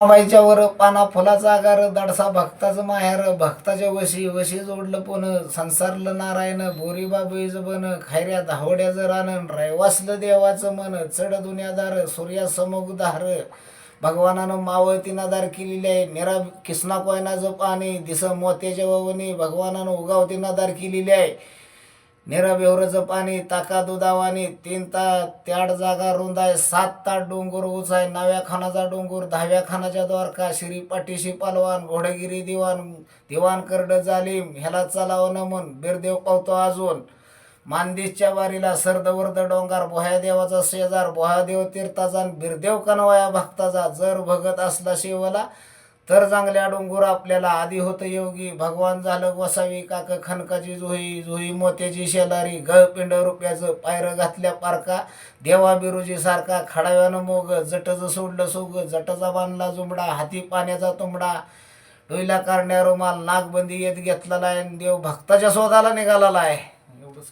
बाईच्या वर पाना फुलाचा आगार दाडसा भक्ताचं माहेर भक्ताच्या वशी वशी जोडलं पोन संसारलं नारायण बोरी बाबईज बन खैऱ्या धावड्याचं रानन रैवासलं देवाचं मन चढ दुनियादार सूर्या समोग धार भगवानानं मावळतीना दार केलेली आहे निरा किसना कोयनाचं पाणी दिस मोत्याच्या ववनी भगवानानं उगावतीना दार केलेली आहे निरा बेवरचं पाणी ताका दुधावानी 3 त्याड जागा रुंदाय 7 ताट डोंगर उचाय 9व्या खानाचा डोंगर 10व्या खानाच्या द्वारका श्री पाठीशी पालवान घोडगिरी दिवाण दिवाण करड जालिम ह्याला चालावं नमन बिरदेव पावतो अजून मानदेशच्या वारीला सरदवर्द डोंगर बोह्या देवाचा शेजार बोहादेव तीर्थाचा बिरदेव कनवाया भक्ताचा जर भगत असला शिवला तर चांगल्या डोंगर आपल्याला आधी होतं योगी भगवान झालं वसावी काक खनकाची जुही जुही मोत्याची शेलारी पिंड रुपयाचं पायरं घातल्या पारका देवा बिरुजी सारखा खडाव्यानं मोग जटचं सोडलं सोग जटचा बांधला जुमडा हाती पाण्याचा तुंबडा डोईला करण्या रुमाल नागबंदी येत घेतलेला आहे देव भक्ताच्या शोधाला निघालेला आहे एवढंच.